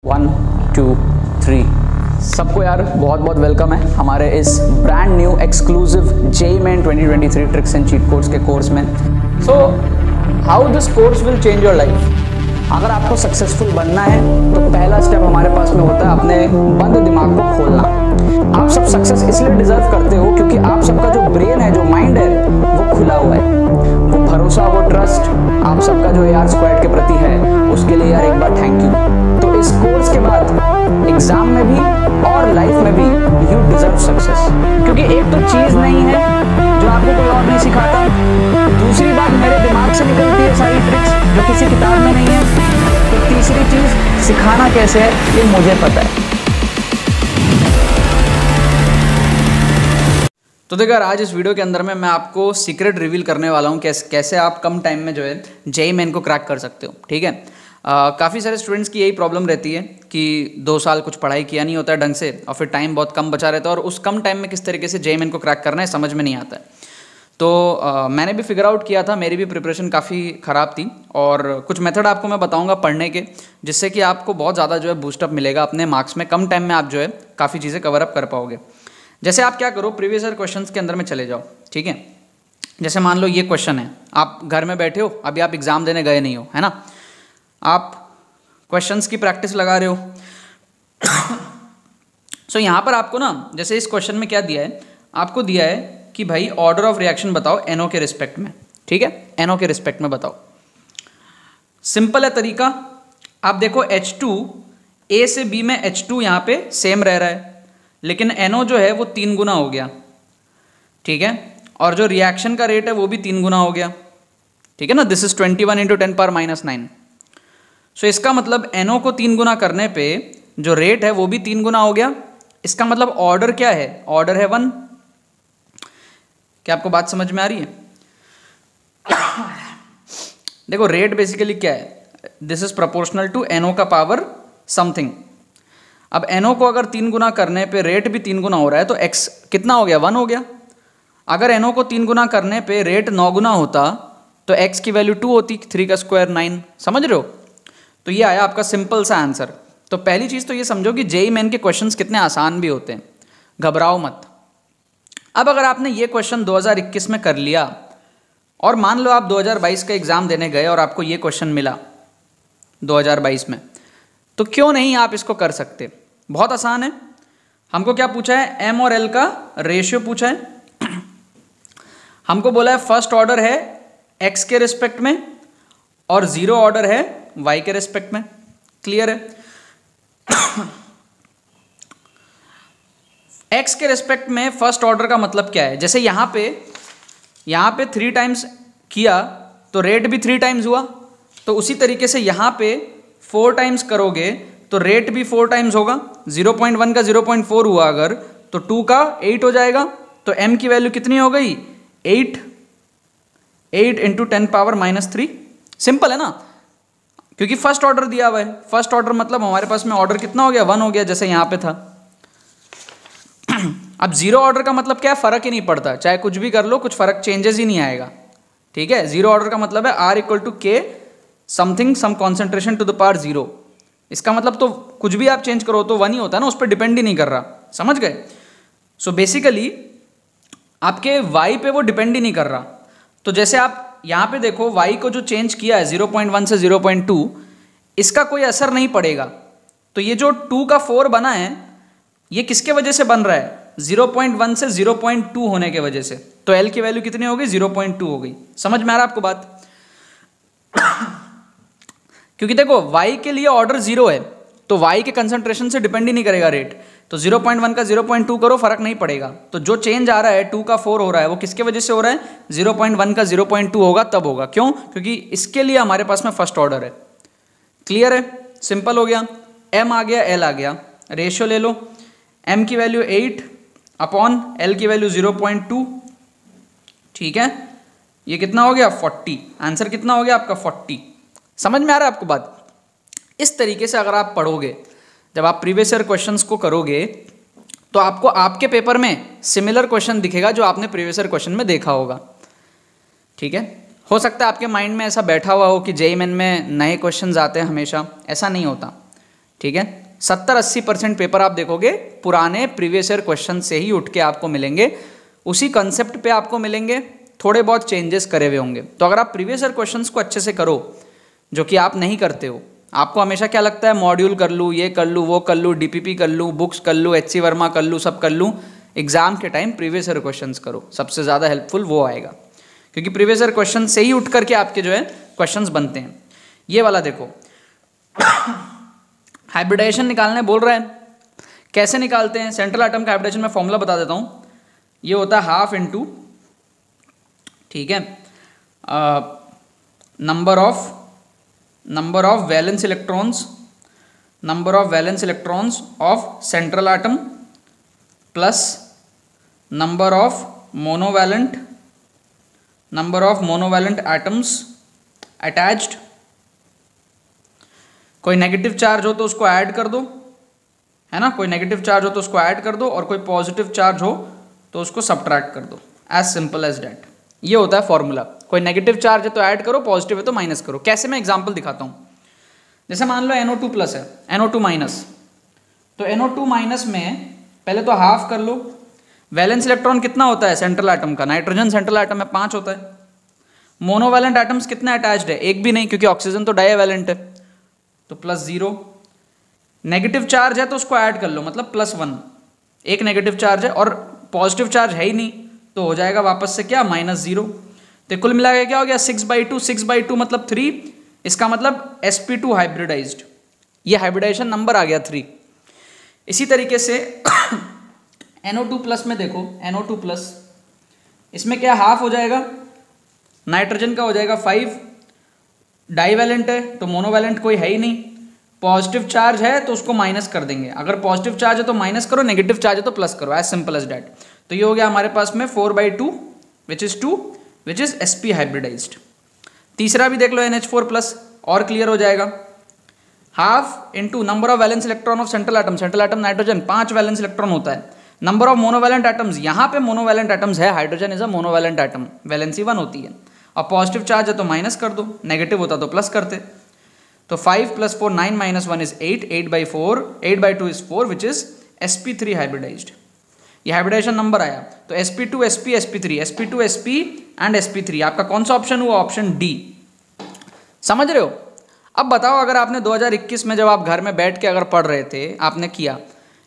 1 2 3 सबको यार बहुत बहुत वेलकम है हमारे इस brand new exclusive JEE main 2023 tricks and cheat codes के कोर्स में। So how this course will change your life. अगर आपको सक्सेसफुल बनना है तो पहला स्टेप हमारे पास में होता है अपने बंद दिमाग को खोलना। आप सब सक्सेस इसलिए डिजर्व करते हो क्योंकि आप सबका जो ब्रेन है, जो माइंड है, वो खुला हुआ है। वो भरोसा, वो ट्रस्ट आप सबका जो यार स्क्वाड के प्रति है, उसके लिए यार एक बार थैंक यू। तो इस कोर्स के बाद एग्जाम में भी और लाइफ में भी यू डिजर्व सक्सेस, क्योंकि एक तो चीज नहीं है जो आपको कोई और नहीं सिखाता, दूसरी बात मेरे दिमाग से निकलती है सारी ट्रिक्स जो किसी किताब में नहीं है, तो तीसरी चीज सिखाना कैसे है ये मुझे पता है। तो देखो यार, आज इस वीडियो के अंदर में मैं आपको सीक्रेट रिवील करने वाला हूँ कैसे आप कम टाइम में जो है जेईई मेन को क्रैक कर सकते हो। ठीक है, काफ़ी सारे स्टूडेंट्स की यही प्रॉब्लम रहती है कि 2 साल कुछ पढ़ाई किया नहीं होता है ढंग से और फिर टाइम बहुत कम बचा रहता है और उस कम टाइम में किस तरीके से जेईई मेन को क्रैक करना है समझ में नहीं आता है। तो मैंने भी फिगर आउट किया था, मेरी भी प्रिपरेशन काफ़ी ख़राब थी और कुछ मेथड आपको मैं बताऊंगा पढ़ने के, जिससे कि आपको बहुत ज़्यादा जो है बूस्टअप मिलेगा अपने मार्क्स में। कम टाइम में आप जो है काफ़ी चीज़ें कवर अप कर पाओगे। जैसे आप क्या करो, प्रीवियस ईयर क्वेश्चंस के अंदर में चले जाओ। ठीक है, जैसे मान लो ये क्वेश्चन है, आप घर में बैठे हो, अभी आप एग्ज़ाम देने गए नहीं हो, है ना, आप क्वेश्चंस की प्रैक्टिस लगा रहे हो। सो यहाँ पर आपको ना, जैसे इस क्वेश्चन में क्या दिया है, आपको दिया है कि भाई ऑर्डर ऑफ रिएक्शन बताओ एनओ के रिस्पेक्ट में। ठीक है, एनओ के रिस्पेक्ट में बताओ। सिंपल है तरीका। आप देखो H2 A से B में H2 यहाँ पे सेम रह रहा है, लेकिन NO जो है वो 3 गुना हो गया। ठीक है, और जो रिएक्शन का रेट है वो भी 3 गुना हो गया। ठीक है ना, दिस इज 21 × 10⁻⁹। सो इसका मतलब NO को 3 गुना करने पे जो रेट है वो भी 3 गुना हो गया। इसका मतलब ऑर्डर क्या है, ऑर्डर है 1। क्या आपको बात समझ में आ रही है? देखो रेट बेसिकली क्या है, this is proportional to NO का पावर समथिंग। अब NO को अगर 3 गुना करने पे रेट भी 3 गुना हो रहा है तो X कितना हो गया, 1 हो गया। अगर NO को 3 गुना करने पे रेट 9 गुना होता तो X की वैल्यू 2 होती, 3 का स्क्वायर 9। समझ रहे हो? तो ये आया आपका सिंपल सा आंसर। तो पहली चीज़ तो ये समझो कि जेईई मेन के क्वेश्चंस कितने आसान भी होते हैं, घबराओ मत। अब अगर आपने ये क्वेश्चन 2021 में कर लिया और मान लो आप 2022 का एग्जाम देने गए और आपको ये क्वेश्चन मिला 2022 में, तो क्यों नहीं आप इसको कर सकते? बहुत आसान है। हमको क्या पूछा है, M और L का रेशियो पूछा है। हमको बोला है फर्स्ट ऑर्डर है X के रिस्पेक्ट में और 0 ऑर्डर है Y के रिस्पेक्ट में। क्लियर है? X के रिस्पेक्ट में फर्स्ट ऑर्डर का मतलब क्या है, जैसे यहाँ पे 3 टाइम्स किया तो रेट भी 3 टाइम्स हुआ, तो उसी तरीके से यहाँ पे 4 टाइम्स करोगे तो रेट भी 4 टाइम्स होगा। 0.1 का 0.4 हुआ अगर, तो 2 का 8 हो जाएगा। तो M की वैल्यू कितनी हो गई, 8 × 10⁻³ सिंपल है ना, क्योंकि फर्स्ट ऑर्डर दिया हुआ है। फर्स्ट ऑर्डर मतलब हमारे पास में ऑर्डर कितना हो गया, 1 हो गया, जैसे यहाँ पे था। अब 0 ऑर्डर का मतलब क्या है, फर्क ही नहीं पड़ता, चाहे कुछ भी कर लो, कुछ फर्क चेंजेस ही नहीं आएगा। ठीक है, 0 ऑर्डर का मतलब है R = K something some concentration to the power 0। इसका मतलब तो कुछ भी आप चेंज करो तो 1 ही होता है ना, उस पर डिपेंड ही नहीं कर रहा। समझ गए? सो बेसिकली आपके y पे वो डिपेंड ही नहीं कर रहा। तो जैसे आप यहाँ पे देखो y को जो चेंज किया है 0.1 से 0.2, इसका कोई असर नहीं पड़ेगा। तो ये जो 2 का 4 बना है, ये किसके वजह से बन रहा है, 0.1 से 0.2 होने के वजह से। तो L की वैल्यू कितनी हो गई, 0.2 हो गई। समझ में आ रहा है आपको बात? क्योंकि देखो y के लिए ऑर्डर 0 है, तो y के कंसंट्रेशन से डिपेंड ही नहीं करेगा रेट। तो 0.1 का 0.2 करो, फर्क नहीं पड़ेगा। तो जो चेंज आ रहा है 2 का 4 हो रहा है, वो किसके वजह से हो रहा है, 0.1 का 0.2 होगा तब होगा। क्यों? क्योंकि इसके लिए हमारे पास में फर्स्ट ऑर्डर है। क्लियर है? सिंपल हो गया। M आ गया, L आ गया, रेशियो ले लो। M की वैल्यू 8 अपॉन L की वैल्यू 0.2। ठीक है, ये कितना हो गया, 40। आंसर कितना हो गया आपका, 40। समझ में आ रहा है आपको बात? इस तरीके से अगर आप पढ़ोगे, जब आप प्रीवियस ईयर क्वेश्चंस को करोगे, तो आपको आपके पेपर में सिमिलर क्वेश्चन दिखेगा जो आपने प्रीवियस ईयर क्वेश्चन में देखा होगा। ठीक है, हो सकता है आपके माइंड में ऐसा बैठा हुआ हो कि जेईई मेन में नए क्वेश्चंस आते हैं हमेशा, ऐसा नहीं होता। ठीक है, 70-80% पेपर आप देखोगे पुराने प्रीवियस ईयर क्वेश्चन से ही उठ के आपको मिलेंगे, उसी कंसेप्ट पे आपको मिलेंगे, थोड़े बहुत चेंजेस करे हुए होंगे। तो अगर आप प्रीवियस ईयर क्वेश्चंस को अच्छे से करो, जो कि आप नहीं करते हो, आपको हमेशा क्या लगता है मॉड्यूल कर लूँ, ये कर लूँ, वो कर लूँ, डीपीपी कर लूँ, बुक्स कर लूँ, HC वर्मा कर लूँ, सब कर लूँ। एग्जाम के टाइम प्रीवियस ईयर क्वेश्चंस करो, सबसे ज़्यादा हेल्पफुल वो आएगा, क्योंकि प्रीवियस ईयर क्वेश्चन से ही उठ करके आपके जो है क्वेश्चंस बनते हैं। ये वाला देखो हाइब्रिडाइजेशन निकालने बोल रहा है, कैसे निकालते हैं? सेंट्रल एटम का हाइब्रिडाइजेशन मैं फॉर्मूला बता देता हूँ। ये होता है हाफ इंटू, ठीक है, number of valence electrons of central atom plus number of monovalent atoms attached. कोई नेगेटिव चार्ज हो तो उसको ऐड कर दो, है ना, कोई नेगेटिव चार्ज हो तो उसको ऐड कर दो, और कोई पॉजिटिव चार्ज हो तो उसको सबट्रैक्ट कर दो। As simple as that. ये होता है फॉर्मूला। कोई नेगेटिव चार्ज है तो ऐड करो, पॉजिटिव है तो माइनस करो। कैसे? मैं एग्जांपल दिखाता हूँ। जैसे मान लो NO2 प्लस है, NO2 माइनस, तो NO2 माइनस में पहले तो हाफ कर लो। वैलेंस इलेक्ट्रॉन कितना होता है सेंट्रल एटम का? नाइट्रोजन सेंट्रल एटम में 5 होता है। मोनोवैलेंट एटम्स कितने अटैच्ड है? एक भी नहीं, क्योंकि ऑक्सीजन तो डाईवैलेंट है, तो +0। नेगेटिव चार्ज है तो उसको ऐड कर लो, मतलब +1। एक नेगेटिव चार्ज है और पॉजिटिव चार्ज है ही नहीं, तो हो जाएगा वापस से क्या, -0। तो कुल मिला के क्या हो गया, 6/2। 6/2 मतलब 3, इसका मतलब sp2 हाइब्रिडाइज्ड। ये हाइब्रिडाइजेशन नंबर आ गया 3। इसी तरीके से NO2 प्लस में देखो, NO2 प्लस, इसमें क्या हाफ हो जाएगा, नाइट्रोजन का हो जाएगा 5, डाईवैलेंट है तो मोनोवैलेंट कोई है ही नहीं, पॉजिटिव चार्ज है तो उसको माइनस कर देंगे। अगर पॉजिटिव चार्ज है तो माइनस करो, नेगेटिव चार्ज है तो प्लस करो, एज सिंपल एज डैट। तो ये हो गया हमारे पास में 4/2 which is 2 which is sp hybridized. तीसरा भी देख लो NH4 प्लस, और क्लियर हो जाएगा। Half into number of valence electron of central atom nitrogen 5 valence electron होता है। नंबर ऑफ मोनोवैलेंट एटम्स, यहाँ पे मोनोवैलेंट एटम्स है, hydrogen is a monovalent atom, valency 1 होती है। और पॉजिटिव चार्ज है तो माइनस कर दो, नेगेटिव होता तो प्लस करते। तो 5 + 4 9 - 1 is 8, 8/4, 8/2 is 4 which is sp3 hybridized. ये हाइब्रिडाइजेशन नंबर आया। तो sp2 sp sp3, sp2 sp and sp3, आपका कौन सा ऑप्शन हुआ? Option D. समझ रहे हो? अब बताओ, अगर आपने 2021 में जब आप घर में बैठ के अगर पढ़ रहे थे, आपने किया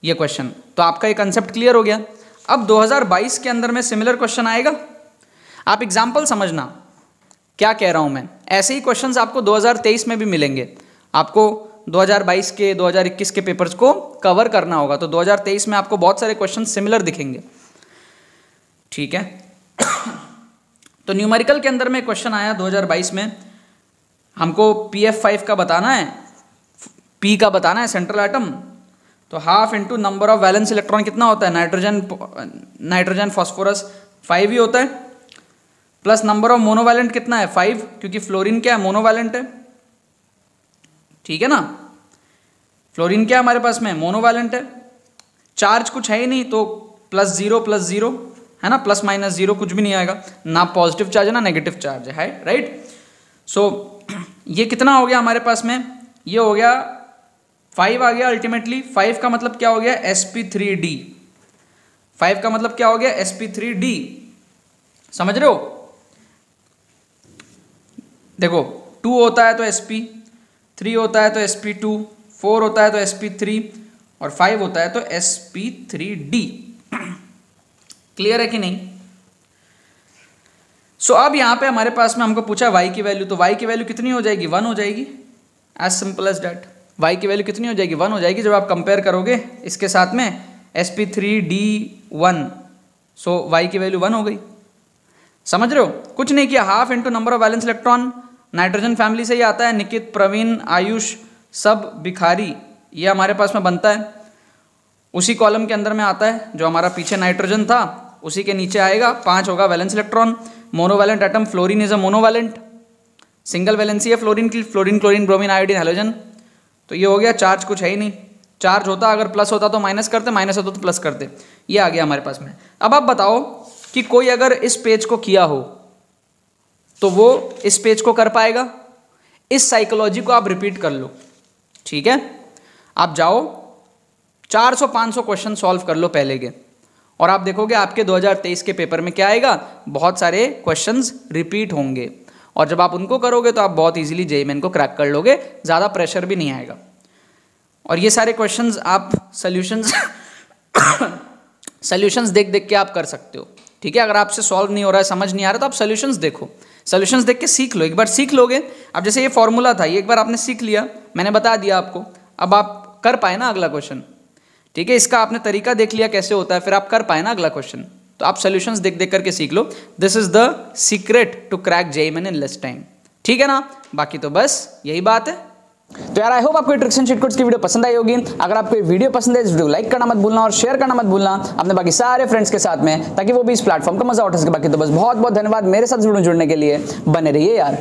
ये क्वेश्चन, तो आपका ये कंसेप्ट क्लियर हो गया। अब 2022 के अंदर में सिमिलर क्वेश्चन आएगा। आप एग्जाम्पल समझना क्या कह रहा हूं मैं। ऐसे ही क्वेश्चंस आपको 2023 में भी मिलेंगे। आपको 2022 के 2021 के पेपर्स को कवर करना होगा, तो 2023 में आपको बहुत सारे क्वेश्चन सिमिलर दिखेंगे, ठीक है। तो न्यूमेरिकल के अंदर में क्वेश्चन आया 2022 में, हमको PF5 का बताना है, P का बताना है सेंट्रल एटम। तो half into number of valence electron कितना होता है, नाइट्रोजन फॉस्फोरस 5 ही होता है, प्लस नंबर ऑफ मोनोवैलेंट कितना है 5, क्योंकि फ्लोरीन क्या है, मोनोवैलेंट है, ठीक है ना। फ्लोरीन क्या हमारे पास में, मोनोवैलेंट है। चार्ज कुछ है ही नहीं, तो +0 है ना, ±0 कुछ भी नहीं आएगा, ना पॉजिटिव चार्ज है ना नेगेटिव चार्ज है, राइट। सो ये कितना हो गया हमारे पास में, ये हो गया 5 आ गया अल्टीमेटली। 5 का मतलब क्या हो गया, sp3d। 5 का मतलब क्या हो गया, sp3d। समझ रहे हो? देखो 2 होता है तो sp, 3 होता है तो sp2, 4 होता है तो sp3 और 5 होता है तो sp3d। क्लियर है कि नहीं? सो अब यहां पे हमारे पास में हमको पूछा y की वैल्यू, तो y की वैल्यू कितनी हो जाएगी, 1 हो जाएगी, as simple as that. y की वैल्यू कितनी हो जाएगी, 1 हो जाएगी जब आप कंपेयर करोगे इसके साथ में sp3d1। सो y की वैल्यू 1 हो गई। समझ रहे हो? कुछ नहीं किया, half into number of valence electron, nitrogen family से ही आता है, निकित, प्रवीण, आयुष, सब, भिखारी, ये हमारे पास में बनता है। उसी कॉलम के अंदर में आता है जो हमारा पीछे नाइट्रोजन था, उसी के नीचे आएगा 5 होगा valence electron. Monovalent atom, fluorine is a monovalent, single valency है फ्लोरीन की, fluorine, chlorine, bromine, iodine, halogen. तो ये हो गया, चार्ज कुछ है ही नहीं। चार्ज होता, अगर प्लस होता तो माइनस करते, माइनस होता तो प्लस करते। ये आ गया हमारे पास में। अब आप बताओ कि कोई अगर इस पेज को किया हो तो वो इस पेज को कर पाएगा? इस साइकोलॉजी को आप रिपीट कर लो, ठीक है। आप जाओ 400-500 क्वेश्चन सॉल्व कर लो पहले के, और आप देखोगे आपके 2023 के पेपर में क्या आएगा, बहुत सारे क्वेश्चंस रिपीट होंगे, और जब आप उनको करोगे तो आप बहुत इजीली जेईई मेन को क्रैक कर लोगे, ज़्यादा प्रेशर भी नहीं आएगा। और ये सारे क्वेश्चंस आप सॉल्यूशंस देख देख के आप कर सकते हो, ठीक है। अगर आपसे सॉल्व नहीं हो रहा है, समझ नहीं आ रहा, तो आप सॉल्यूशंस देखो, सॉल्यूशंस देख के सीख लो। एक बार सीख लोगे, अब जैसे ये फॉर्मूला था, ये एक बार आपने सीख लिया, मैंने बता दिया आपको, अब आप कर पाए ना अगला क्वेश्चन, ठीक है। इसका आपने तरीका देख लिया कैसे होता है, फिर आप कर पाए ना अगला क्वेश्चन, तो आप सॉल्यूशंस देख देख करके सीख लो। This is the secret to crack JEE Main in less time, ठीक है ना। बाकी तो बस यही बात है। तो यार आई होप आपको ट्रिक्स एंड चीट कोड्स की वीडियो पसंद आई होगी। अगर आपको ये वीडियो पसंद है, इस वीडियो को लाइक करना मत भूलना और शेयर करना मत भूलना अपने बाकी सारे फ्रेंड्स के साथ में, ताकि वो भी इस प्लेटफॉर्म का मजा उठा सके। बाकी तो बस बहुत बहुत धन्यवाद मेरे साथ जुड़ने के लिए, बने रहिए यार।